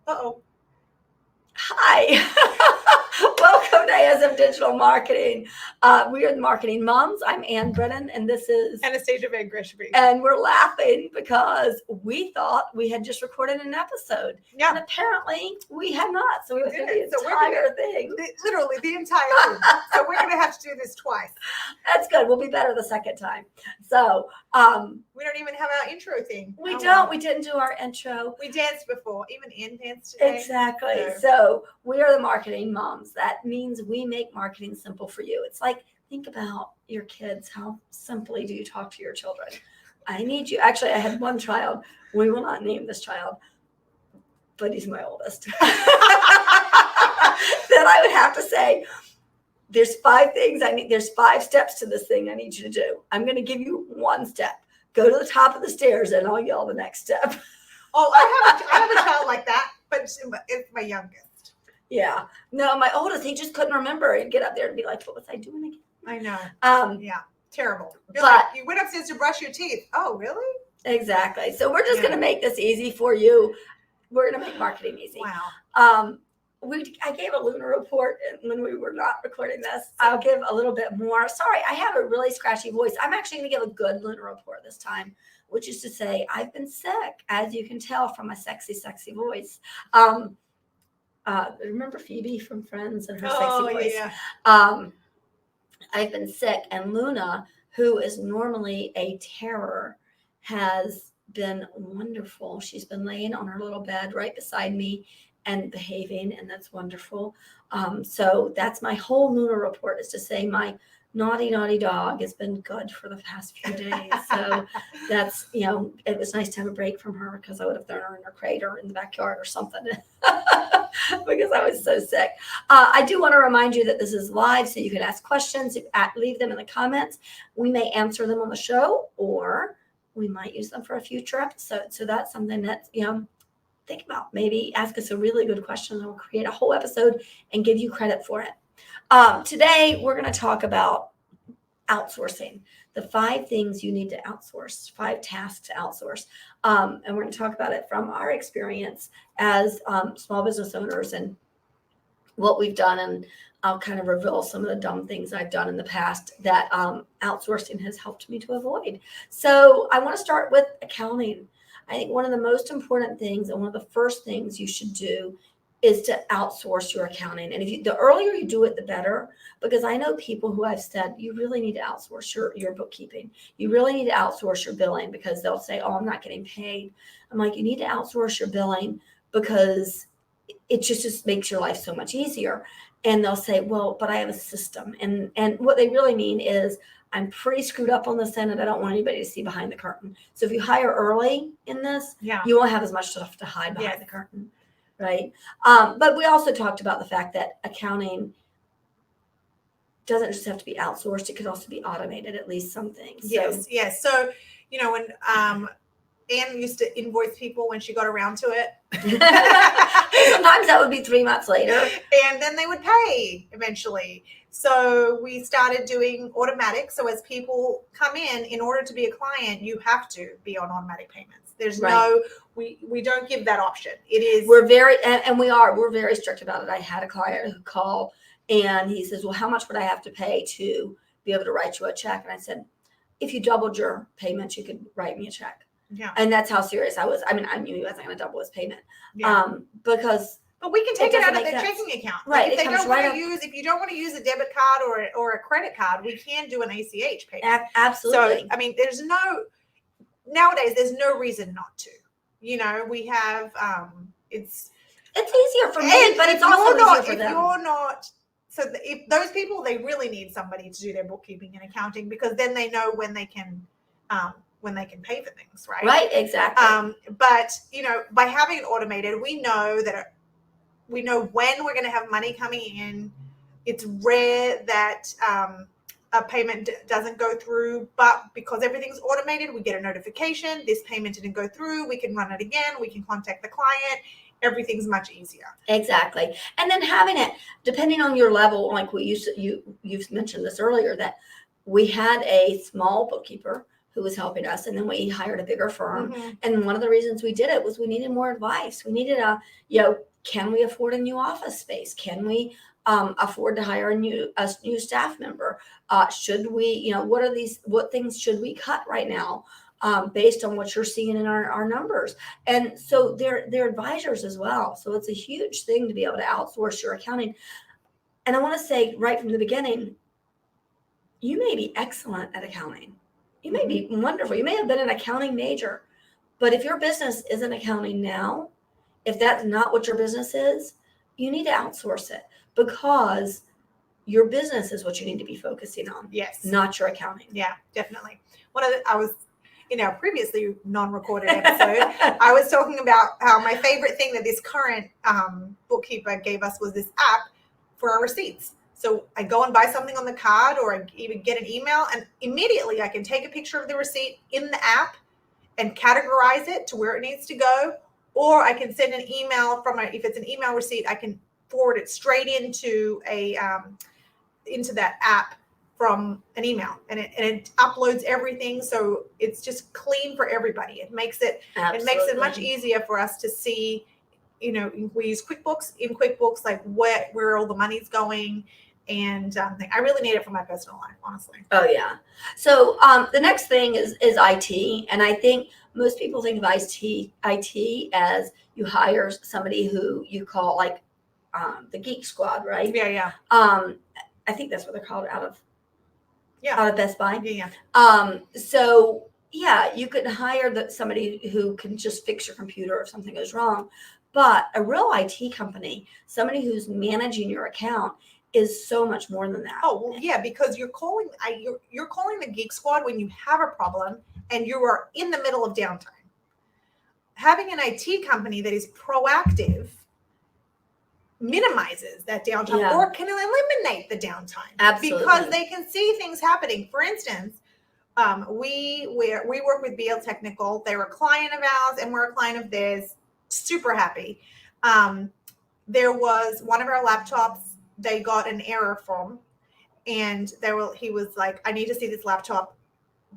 Uh-oh. Hi. Welcome to ASMM Digital Marketing. We are the Marketing Moms. I'm Ann Brennan, and this is Anastassia Van Greshby. And we're laughing because we thought we had just recorded an episode. Yeah. And apparently we had not. So we went through the So entire thing. Literally the entire thing. So we're going to have to do this twice. That's good. We'll be better the second time. So we don't even have our intro thing. We don't. We didn't do our intro. We danced before. Even Ann danced today. Exactly. So we are the Marketing Moms. That means we make marketing simple for you. It's like, think about your kids. How simply do you talk to your children? I need you. Actually, I had one child. We will not name this child, but he's my oldest. Then I would have to say, there's 5 things I need. There's 5 steps to this thing I need you to do. I'm going to give you one step. Go to the top of the stairs and I'll yell the next step. Oh, I have a child like that, but it's my youngest. Yeah. No, my oldest, he just couldn't remember. He'd get up there and be like, what was I doing again? I know. Yeah. Terrible. But like, you went upstairs to brush your teeth. Oh, really? Exactly. So we're just going to make this easy for you. We're going to make marketing easy. Wow. I gave a lunar report when we were not recording this. I'll give a little bit more. Sorry, I have a really scratchy voice. I'm actually going to give a good lunar report this time, which is to say I've been sick, as you can tell from my sexy, sexy voice. Remember Phoebe from Friends and her sexy voice? Yeah. I've been sick, and Luna, who is normally a terror, has been wonderful. She's been laying on her little bed right beside me and behaving, and that's wonderful. So that's my whole lunar report, is to say my naughty dog has been good for the past few days. So that's, it was nice to have a break from her, because I would have thrown her in her crate or in the backyard or something because I was so sick. I do want to remind you that this is live, so you can ask questions, leave them in the comments. We may answer them on the show, or we might use them for a future episode. So that's something that, think about. Maybe ask us a really good question, and we'll create a whole episode and give you credit for it. Today, we're going to talk about outsourcing, the 5 things you need to outsource, 5 tasks to outsource. And we're going to talk about it from our experience as small business owners and what we've done. And I'll kind of reveal some of the dumb things I've done in the past that outsourcing has helped me to avoid. So I want to start with accounting. I think one of the most important things, and one of the first things you should do, is to outsource your accounting. And the earlier you do it, the better, because I know people who I've said, you really need to outsource your bookkeeping. You really need to outsource your billing, because they'll say, oh, I'm not getting paid. I'm like, you need to outsource your billing because it just makes your life so much easier. And they'll say, well, but I have a system. And what they really mean is, I'm pretty screwed up on this end, and I don't want anybody to see behind the curtain. So if you hire early in this, you won't have as much stuff to hide behind the curtain, right? But we also talked about the fact that accounting doesn't just have to be outsourced. It could also be automated, at least some things. Yes. So, when Anne used to invoice people when she got around to it. Sometimes that would be 3 months later. And then they would pay eventually. So we started doing automatic. So as people come in order to be a client, you have to be on automatic payments. There's we don't give that option. It is. We're very strict about it. I had a client who called and he says, well, how much would I have to pay to be able to write you a check? And I said, if you doubled your payments, you could write me a check. Yeah. And that's how serious I was. I mean, I knew he wasn't going to double his payment. Yeah. But we can take it out of their checking account. Right. If you don't want to use a debit card or a credit card, we can do an ACH payment. Absolutely. So, I mean, nowadays, there's no reason not to. We have, it's easier for me, but it's also easier for them. If you're not, if those people, they really need somebody to do their bookkeeping and accounting, because then they know when they can pay for things, right? Right, exactly. But, by having it automated, we know when we're going to have money coming in. It's rare that a payment doesn't go through, but because everything's automated, we get a notification. This payment didn't go through. We can run it again. We can contact the client. Everything's much easier. Exactly. And then having it, depending on your level, like you've mentioned this earlier, that we had a small bookkeeper who was helping us, and then we hired a bigger firm. Mm-hmm. And one of the reasons we did it was we needed more advice. We needed can we afford a new office space? Can we afford to hire a new staff member? Should we, what things should we cut right now? Based on what you're seeing in our numbers. And so they're advisors as well. So it's a huge thing to be able to outsource your accounting. And I want to say right from the beginning, you may be excellent at accounting. You may be wonderful. You may have been an accounting major, but if your business isn't accounting now, if that's not what your business is, you need to outsource it, because your business is what you need to be focusing on. Yes. Not your accounting. Yeah, definitely. I was in our previously non-recorded episode, I was talking about how my favorite thing that this current bookkeeper gave us was this app for our receipts. So I go and buy something on the card, or I even get an email, and immediately I can take a picture of the receipt in the app and categorize it to where it needs to go. Or I can send an email if it's an email receipt, I can forward it straight into into that app from an email, and it uploads everything, so it's just clean for everybody. It makes it much easier for us to see. We use QuickBooks, like where all the money's going, and I really need it for my personal life, honestly. Oh yeah. So the next thing is IT, and I think most people think of IT as you hire somebody who you call like the Geek Squad, right? Yeah. I think that's what they're called out of Best Buy. Yeah. So yeah, you could hire somebody who can just fix your computer if something goes wrong, but a real IT company, somebody who's managing your account, is so much more than that. Oh well, yeah, because you're calling the Geek Squad when you have a problem and you are in the middle of downtime. Having an IT company that is proactive minimizes that downtime, or can eliminate the downtime. Absolutely. Because they can see things happening. For instance, we work with BL Technical. They're a client of ours and we're a client of theirs. Super happy. There was one of our laptops they got an error from, and he was like, I need to see this laptop.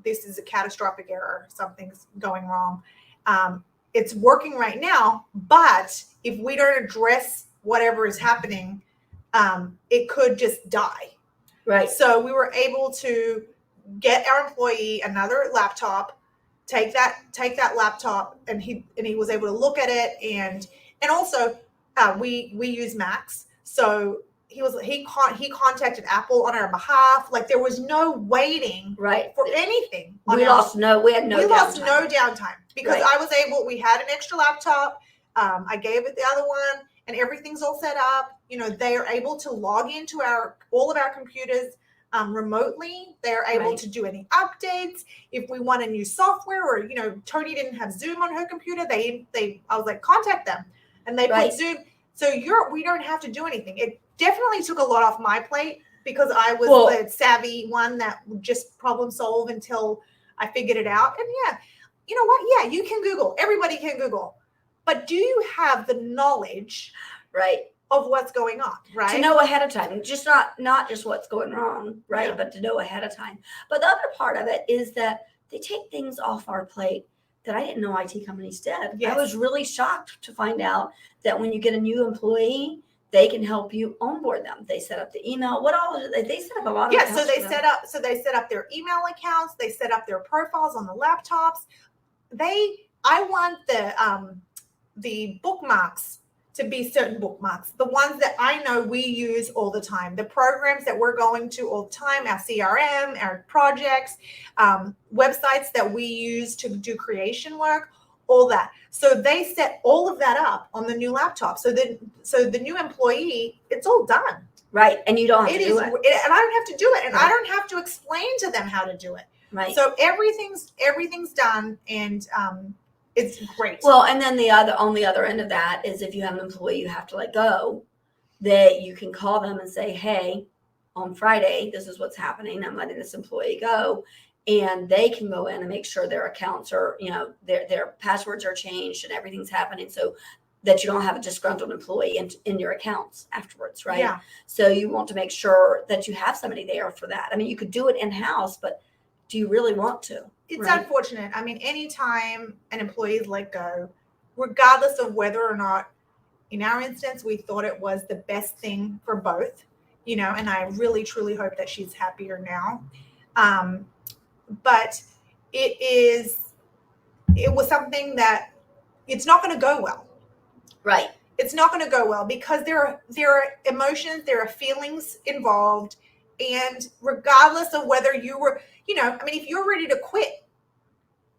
This is a catastrophic error. Something's going wrong. It's working right now, but if we don't address whatever is happening, it could just die. Right. So we were able to get our employee another laptop, take that laptop, and he was able to look at it, and also we use Macs, so he contacted Apple on our behalf. Like, there was no waiting for anything. We lost no downtime because right. We had an extra laptop. I gave it the other one, and everything's all set up. They are able to log into all of our computers remotely. They're able to do any updates. If we want a new software, or Tony didn't have Zoom on her computer, I was like, contact them, and they put Zoom. So we don't have to do anything. It definitely took a lot off my plate because I was the savvy one that would just problem solve until I figured it out. And you know what? Yeah, you can Google. Everybody can Google. But do you have the knowledge, of what's going on, right? To know ahead of time, just not just what's going wrong, right? Yeah. But to know ahead of time. But the other part of it is that they take things off our plate that I didn't know IT companies did. Yes. I was really shocked to find out that when you get a new employee, they can help you onboard them. They set up the email. They set up a lot of accounts. So they set up their email accounts. They set up their profiles on the laptops. I want the bookmarks to be certain bookmarks, the ones that I know we use all the time, the programs that we're going to all the time, our CRM, our projects, websites that we use to do creation work, all that. So they set all of that up on the new laptop. So the new employee, it's all done. Right. And you don't have to do it. And I don't have to do it. And I don't have to explain to them how to do it. Right. So everything's done, and it's great. Well, and then on the other end of that is if you have an employee you have to let go, that you can call them and say, hey, on Friday, this is what's happening. I'm letting this employee go. And they can go in and make sure their accounts are, their passwords are changed and everything's happening, so that you don't have a disgruntled employee in your accounts afterwards, right? Yeah. So you want to make sure that you have somebody there for that. I mean, you could do it in-house, but do you really want to? It's Right. unfortunate. I mean, anytime an employee is let go, regardless of whether or not, in our instance, we thought it was the best thing for both, and I really, truly hope that she's happier now. But it was something that it's not going to go well. Right. It's not going to go well because there are emotions, there are feelings involved. And regardless of whether you were, if you're ready to quit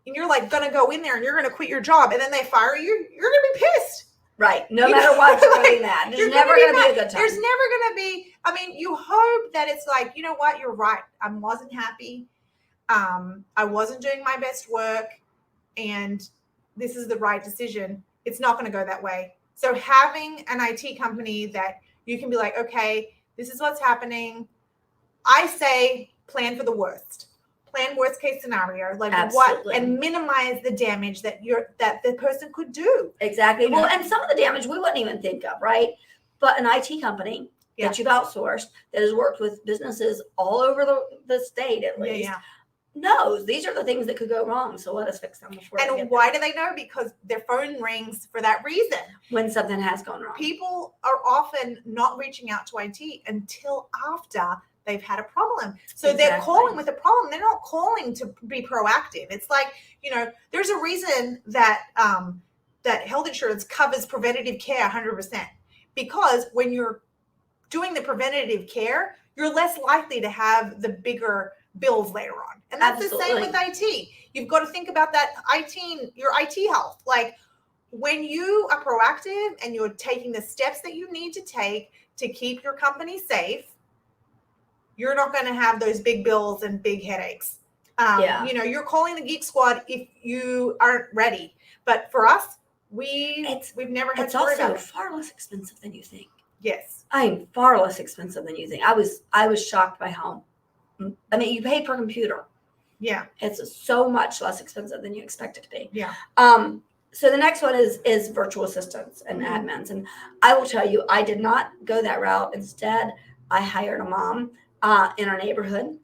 and you're like going to go in there and you're going to quit your job and then they fire you, you're going to be pissed. Right. No matter what, you're going to be mad. There's never going to be a good time. There's never going to be, you hope that it's like, you know what, you're right. I wasn't happy. I wasn't doing my best work and this is the right decision. It's not going to go that way. So having an IT company that you can be like, okay, this is what's happening. I say plan for the worst. Plan worst case scenario, like Absolutely. what, and minimize the damage that the person could do. Exactly. Well, and some of the damage we wouldn't even think of, right? But an IT company that you've outsourced that has worked with businesses all over the state at least knows these are the things that could go wrong. So let us fix them before. And why do they know? Because their phone rings for that reason. When something has gone wrong. People are often not reaching out to IT until after they've had a problem. So they're calling with a problem. They're not calling to be proactive. It's like, there's a reason that that health insurance covers preventative care 100%. Because when you're doing the preventative care, you're less likely to have the bigger bills later on. And that's the same with IT. You've got to think about that your IT health. Like when you are proactive and you're taking the steps that you need to take to keep your company safe, you're not going to have those big bills and big headaches. You're calling the Geek Squad if you aren't ready. But for us, we've never had to worry about it. It's also far less expensive than you think. Yes. I'm far less expensive than you think. I was shocked by how, you pay per computer. Yeah. It's so much less expensive than you expect it to be. Yeah. So the next one is virtual assistants and admins. And I will tell you, I did not go that route. Instead, I hired a mom in our neighborhood,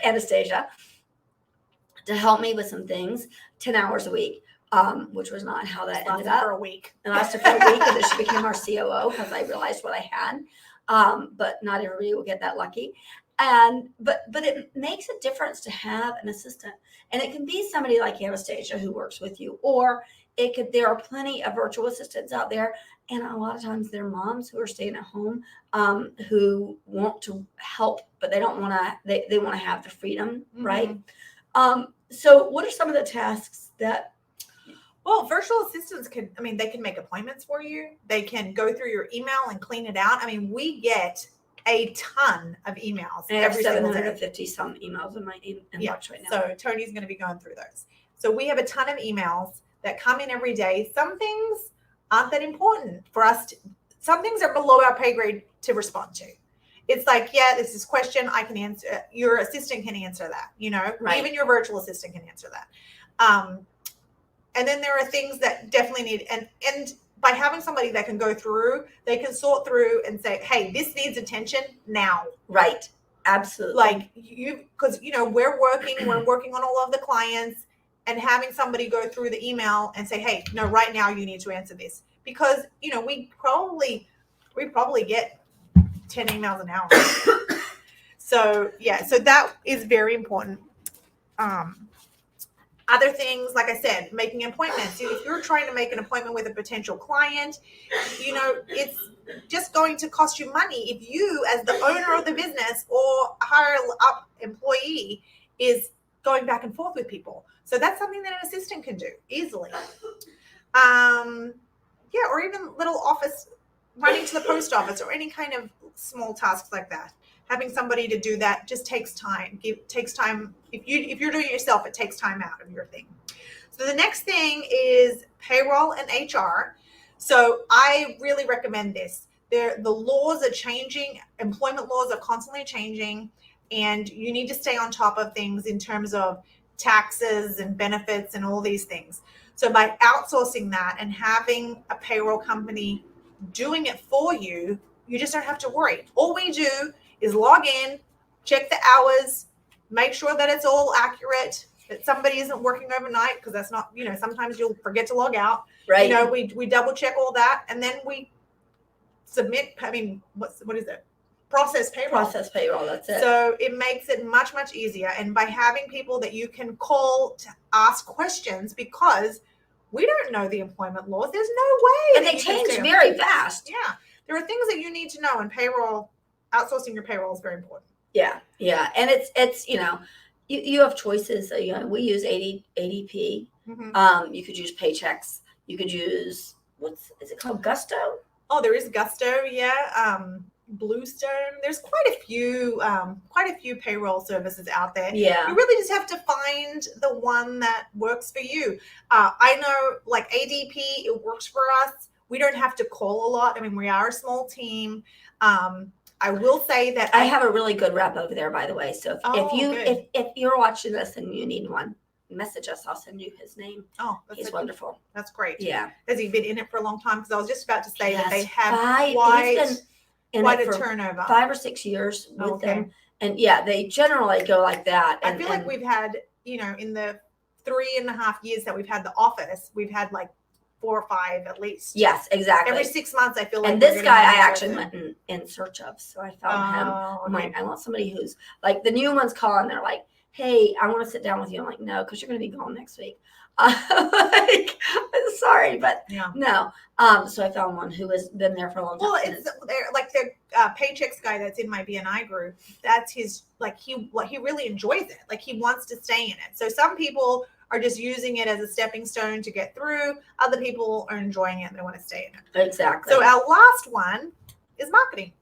Anastassia, to help me with some things, 10 hours a week, which was not how that ended up. For a week. It lasted for a week, and then she became our COO because I realized what I had. But not everybody will get that lucky. But it makes a difference to have an assistant, and it can be somebody like Anastassia who works with you, or there are plenty of virtual assistants out there, and a lot of times they're moms who are staying at home, who want to help, but they don't want to. They want to have the freedom, right? So what are some of the tasks that? Well, virtual assistants they can make appointments for you. They can go through your email and clean it out. We get a ton of emails. I have 750 some emails in my inbox right now. So Tony's going to be going through those. So we have a ton of emails that come in every day. Some things aren't that important for us. Some things are below our pay grade to respond to. It's like, this is question I can answer. Your assistant can answer that, Right. Even your virtual assistant can answer that. And then there are things that definitely need, and by having somebody that can go through, they can sort through and say, hey, this needs attention now. Right. Absolutely. Like because we're working on all of the clients, and having somebody go through the email and say, hey, no, right now you need to answer this. Because, we probably get 10 emails an hour. So that is very important. Other things, like I said, making appointments. If you're trying to make an appointment with a potential client, it's just going to cost you money. If you, as the owner of the business or a higher up employee, is going back and forth with people. So that's something that an assistant can do easily. Or even little office, running to the post office or any kind of small tasks like that. Having somebody to do that just takes time. Takes time. If you're doing it yourself, it takes time out of your thing. So the next thing is payroll and HR. So I really recommend this. The laws are changing. Employment laws are constantly changing, and you need to stay on top of things in terms of taxes and benefits and all these things. So by outsourcing that and having a payroll company doing it for you, you just don't have to worry. All we do is log in, check the hours, make sure that it's all accurate, that somebody isn't working overnight, because that's not, sometimes you'll forget to log out. Right. We double check all that, and then we submit, what is it? Process payroll. That's it. So it makes it much, much easier. And by having people that you can call to ask questions, because we don't know the employment laws. There's no way. And they change very fast. Yeah. There are things that you need to know, and outsourcing your payroll is very important. Yeah. And it's you have choices. We use ADP. Mm-hmm. You could use Paychecks. You could use, is it called, Gusto? Oh, there is Gusto. Yeah. Bluestone. There's quite a few payroll services out there. Yeah. You really just have to find the one that works for you. I know, like ADP, it works for us. We don't have to call a lot. I mean, we are a small team. I will say that I have a really good rep over there, by the way. So if you're watching this and you need one, message us. I'll send you his name. Oh, he's wonderful. That's great. Yeah. Has he been in it for a long time? Because I was just about to say that they have quite a turnover. 5 or 6 years with them. And yeah, they generally go like that. I feel like we've had, in the 3.5 years that we've had the office, we've had like 4 or 5 at least. Yes, exactly. Every 6 months, I feel like. And this guy I actually went in search of. So I found him. I'm Okay. like, I want somebody who's like, the new ones call and they're like, hey, I want to sit down with you. I'm like, no, because you're going to be gone next week. I'm sorry, but no. So I found one who has been there for a long time. Well, it's like the Paychecks guy that's in my BNI group. That's his, like, he really enjoys it. Like, he wants to stay in it. So some people are just using it as a stepping stone to get through. Other people are enjoying it and they want to stay in it. Exactly. So our last one is marketing.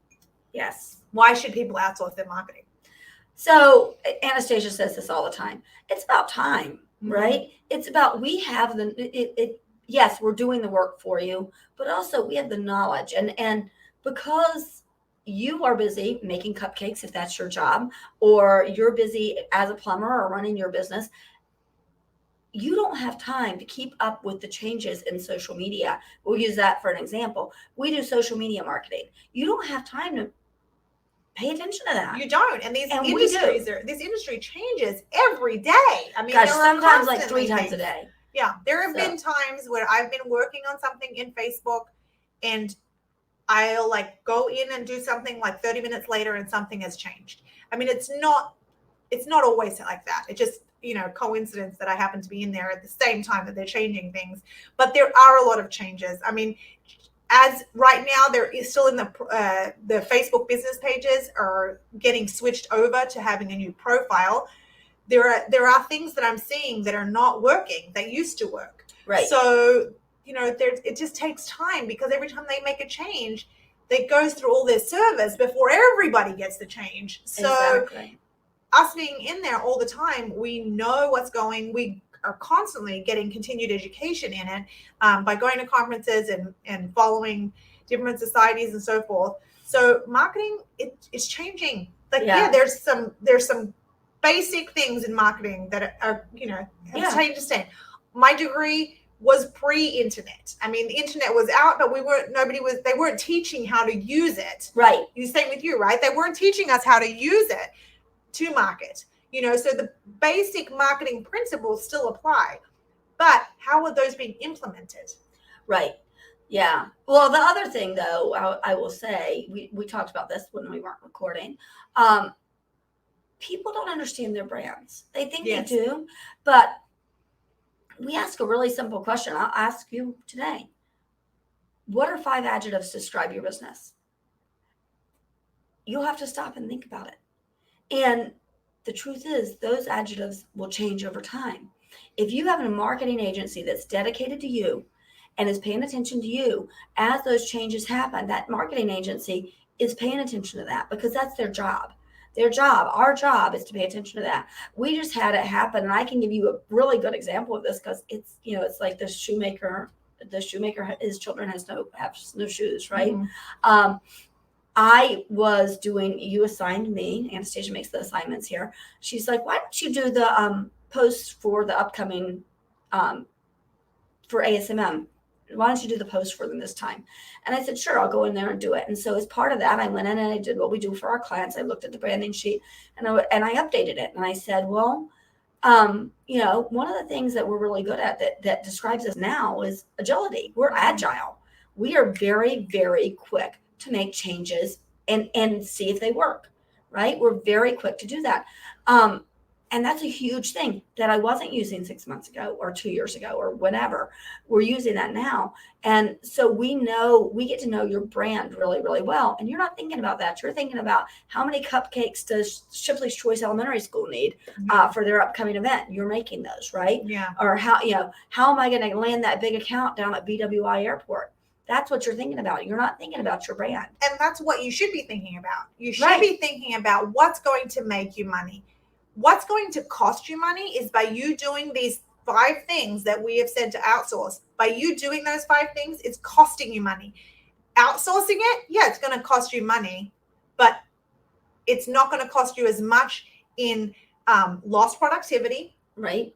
Yes. Why should people outsource their marketing? So Anastassia says this all the time. It's about time, Mm-hmm. right? It's about, we have yes, we're doing the work for you, but also we have the knowledge. And because you are busy making cupcakes, if that's your job, or you're busy as a plumber or running your business, you don't have time to keep up with the changes in social media. We'll use that for an example. We do social media marketing. You don't have time to pay attention to that. You don't. And this industry changes every day. I mean, sometimes like 3 times a day. Yeah. There have been times where I've been working on something in Facebook and I'll like go in and do something like 30 minutes later and something has changed. I mean, it's not always like that. It just, coincidence that I happen to be in there at the same time that they're changing things. But there are a lot of changes. I mean, as right now, there is still in the Facebook business pages are getting switched over to having a new profile. There are things that I'm seeing that are not working that used to work. Right. So, it just takes time, because every time they make a change, it goes through all their servers before everybody gets the change. So us being in there all the time, we know what's going. We are constantly getting continued education in it by going to conferences and following different societies and so forth. So marketing, it's changing. Like, there's some basic things in marketing that are, have changed. My degree was pre-internet. I mean, the internet was out, but they weren't teaching how to use it. Right. Same with you, right? They weren't teaching us how to use it to market. So the basic marketing principles still apply, but how are those being implemented? Right. Yeah. Well, the other thing, though, I will say, we talked about this when we weren't recording. People don't understand their brands. They think they do, but we ask a really simple question. I'll ask you today. What are 5 adjectives to describe your business? You'll have to stop and think about it. And the truth is, those adjectives will change over time. If you have a marketing agency that's dedicated to you and is paying attention to you as those changes happen, that marketing agency is paying attention to that, because that's their job. Our job is to pay attention to that. We just had it happen, and I can give you a really good example of this, because it's like the shoemaker, his children have no shoes, right? Mm-hmm. I was you assigned me, Anastassia makes the assignments here. She's like, why don't you do the posts for the upcoming, for ASMM why don't you do the post for them this time? And I said, sure, I'll go in there and do it. And so as part of that, I went in and I did what we do for our clients. I looked at the branding sheet and I updated it. And I said, well, one of the things that we're really good at that describes us now is agility. We're agile. We are very, very quick to make changes and see if they work, right? We're very quick to do that. And that's a huge thing that I wasn't using 6 months ago or 2 years ago or whenever. We're using that now. And so we get to know your brand really, really well. And you're not thinking about that. You're thinking about how many cupcakes does Shipley's Choice Elementary School need for their upcoming event. You're making those, right? Yeah. Or how am I going to land that big account down at BWI Airport? That's what you're thinking about. You're not thinking about your brand. And that's what you should be thinking about. You should be thinking about what's going to make you money. What's going to cost you money is by you doing these 5 things that we have said to outsource. By you doing those 5 things, it's costing you money. Outsourcing it, yeah, it's going to cost you money, but it's not going to cost you as much in lost productivity, right?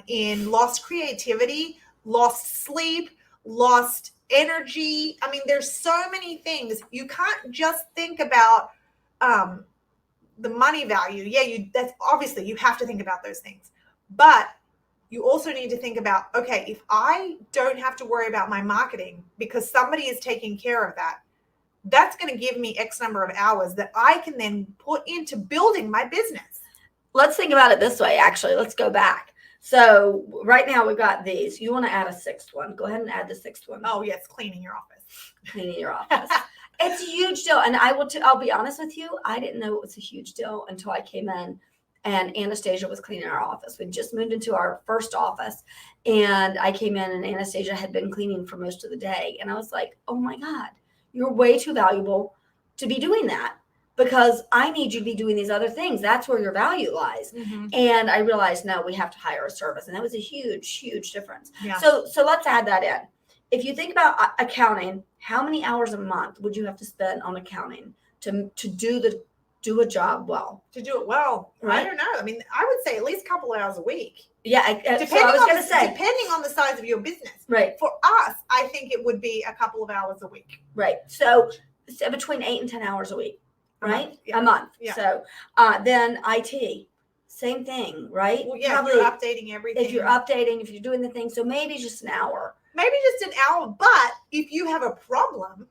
In lost creativity, lost sleep, lost energy. I mean, there's so many things. You can't just think about the money value. Yeah, that's obviously you have to think about those things. But you also need to think about, okay, if I don't have to worry about my marketing because somebody is taking care of that, that's going to give me X number of hours that I can then put into building my business. Let's think about it this way, actually. Let's go back. So right now we've got these. You want to add a 6th one. Go ahead and add the 6th one. Oh, yes, cleaning your office. Cleaning your office. It's a huge deal. And I'll be honest with you, I didn't know it was a huge deal until I came in and Anastassia was cleaning our office. We just moved into our first office and I came in and Anastassia had been cleaning for most of the day. And I was like, oh my God, you're way too valuable to be doing that because I need you to be doing these other things. That's where your value lies. Mm-hmm. And I realized, no, we have to hire a service. And that was a huge, huge difference. Yeah. So let's add that in. If you think about accounting, how many hours a month would you have to spend on accounting to do a job well? To do it well, right? I don't know. I mean, I would say at least a couple of hours a week. Yeah, depending on the size of your business. Right. For us, I think it would be a couple of hours a week. Right. So between 8 and 10 hours a week, right? A month. Yeah. So then IT, same thing, right? Well, yeah, if you're updating everything. If you're doing the thing, so maybe just an hour. Maybe just an hour, but if you have a problem,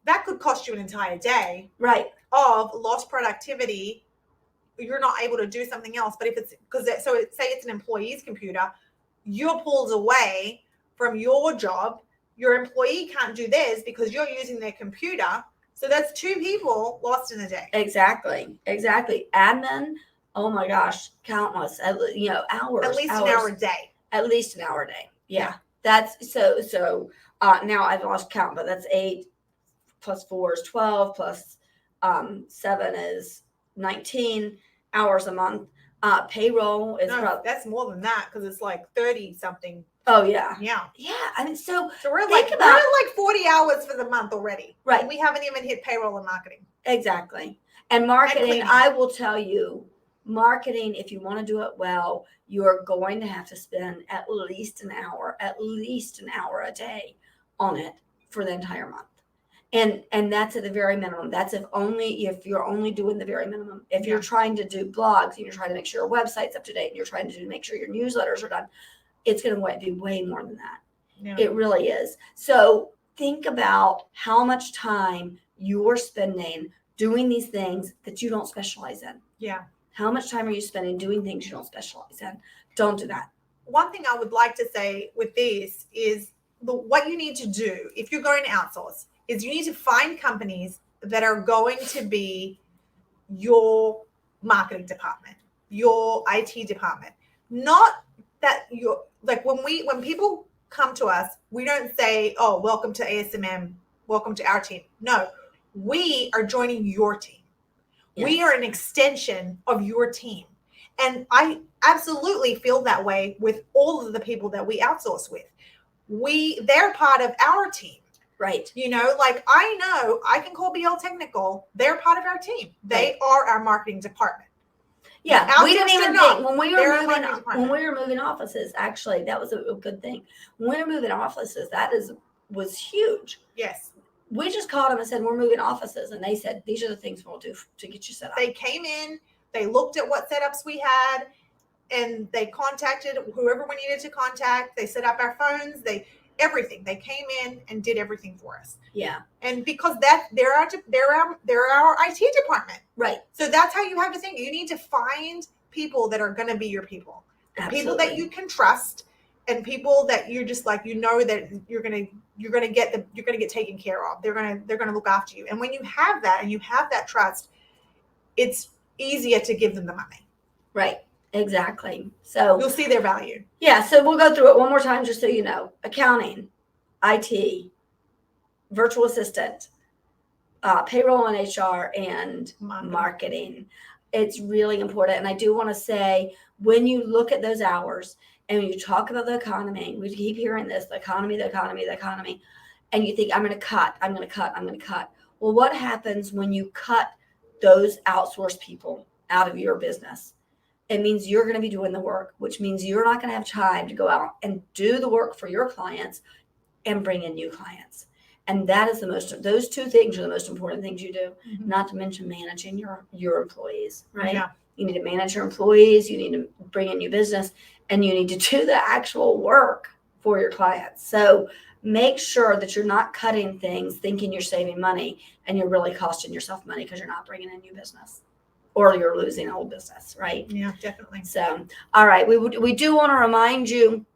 that could cost you an entire day. Right. Of lost productivity. You're not able to do something else. But if it's say it's an employee's computer, you're pulled away from your job. Your employee can't do theirs because you're using their computer. So that's 2 people lost in a day. Exactly. Admin, oh my gosh, countless, hours. At least an hour a day. At least an hour a day. Yeah. That's so now I've lost count, but that's 8 plus 4 is 12 plus 7 is 19 hours a month. Payroll is that's more than that because it's like 30 something. Oh yeah. Yeah. I mean, so we're like 40 hours for the month already. Right. And we haven't even hit payroll and marketing. Exactly. And marketing, I will tell you, marketing, if you want to do it well, you're going to have to spend at least an hour a day on it for the entire month. And that's at the very minimum. That's if you're only doing the very minimum. If you're trying to do blogs and you're trying to make sure your website's up to date and you're trying to make sure your newsletters are done, it's going to be way more than that. Yeah. It really is. So think about how much time you're spending doing these things that you don't specialize in. Yeah. How much time are you spending doing things you don't specialize in? Don't do that. One thing I would like to say with this is what you need to do if you're going to outsource is you need to find companies that are going to be your marketing department, your IT department. Not that you're like when people come to us, we don't say, oh, welcome to ASMM, welcome to our team. No, we are joining your team. Yes. We are an extension of your team. And I absolutely feel that way with all of the people that we outsource with. They're part of our team. Right. Like I know I can call BL Technical. They're part of our team. They are our marketing department. Yeah, we didn't Outsourced or even not, think when we they're were a moving marketing department. offices. Actually, that was a good thing. When we were moving offices, was huge. Yes. We just called them and said we're moving offices, and they said these are the things we'll do to get you set up. They came in, they looked at what setups we had, and they contacted whoever we needed to contact. They set up our phones. Everything. They came in and did everything for us. Yeah. And because they're our IT department. Right. So that's how you have to think. You need to find people that are going to be your people. People that you can trust, and people that you're just like, that you're gonna get taken care of. They're gonna look after you. And when you have that and you have that trust, it's easier to give them the money. Right. Exactly. So you'll see their value. Yeah. So we'll go through it one more time just so you know. Accounting, IT, virtual assistant, payroll and HR, and marketing. It's really important. And I do want to say, when you look at those hours and you talk about the economy, we keep hearing this, the economy, and you think, I'm going to cut. Well, what happens when you cut those outsourced people out of your business? It means you're going to be doing the work, which means you're not going to have time to go out and do the work for your clients and bring in new clients. And that is those two things are the most important things you do, not to mention managing your employees, right? Yeah. You need to manage your employees, you need to bring in new business, and you need to do the actual work for your clients. So make sure that you're not cutting things thinking you're saving money and you're really costing yourself money because you're not bringing in new business. Or you're losing a whole business, right? Yeah, definitely. So, all right, we do want to remind you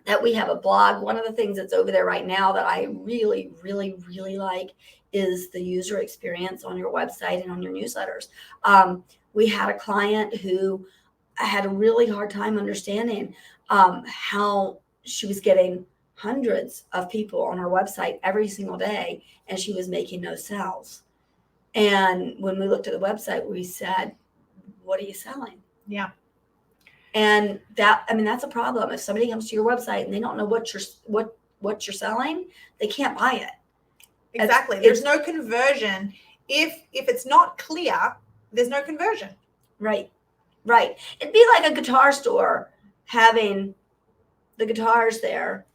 that we have a blog. One of the things that's over there right now that I really, really, really like is the user experience on your website and on your newsletters. We had a client who had a really hard time understanding how she was getting hundreds of people on her website every single day, and she was making no sales. And when we looked at the website, we said, what are you selling? Yeah. And that's a problem. If somebody comes to your website and they don't know what you're selling, they can't buy it. Exactly. There's no conversion. If it's not clear, there's no conversion. Right. Right. It'd be like a guitar store having the guitars there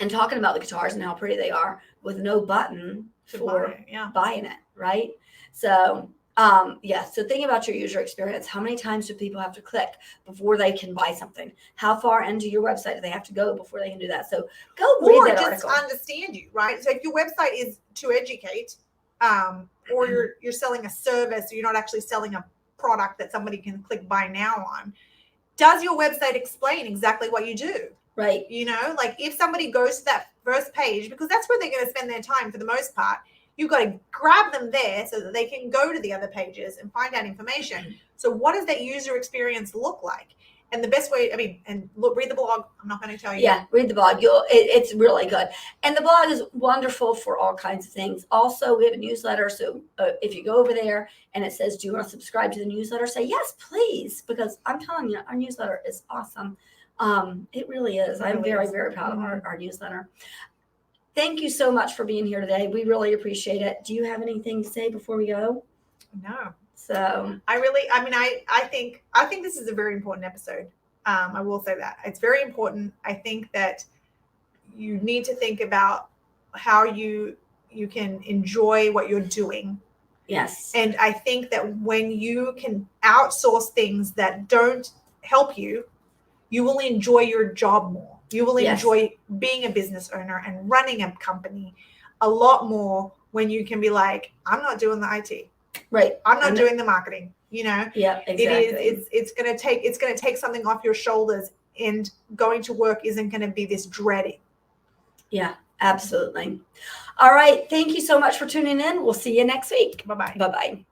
and talking about the guitars and how pretty they are with no button for buying it, right? So, so think about your user experience. How many times do people have to click before they can buy something? How far into your website do they have to go before they can do that? So go read that article. Or just understand you, right? So if your website is to educate, or you're selling a service, or you're not actually selling a product that somebody can click buy now on, does your website explain exactly what you do? Right. Like if somebody goes to that first page, because that's where they're going to spend their time for the most part, you've got to grab them there so that they can go to the other pages and find out information. So what does that user experience look like? And the best way, read the blog. I'm not going to tell you. Yeah, read the blog. It's really good. And the blog is wonderful for all kinds of things. Also, we have a newsletter. So if you go over there and it says, do you want to subscribe to the newsletter? Say, yes, please. Because I'm telling you, our newsletter is awesome. It really is. I'm very, very proud of our newsletter. Thank you so much for being here today. We really appreciate it. Do you have anything to say before we go? No. So I think this is a very important episode. I will say that it's very important. I think that you need to think about how you can enjoy what you're doing. Yes. And I think that when you can outsource things that don't help you, you will enjoy your job more. You will enjoy being a business owner and running a company a lot more when you can be like, I'm not doing the IT. Right. I'm not doing the marketing. Yeah, exactly. It's gonna take something off your shoulders, and going to work isn't gonna be this dreading. Yeah, absolutely. All right. Thank you so much for tuning in. We'll see you next week. Bye-bye. Bye-bye.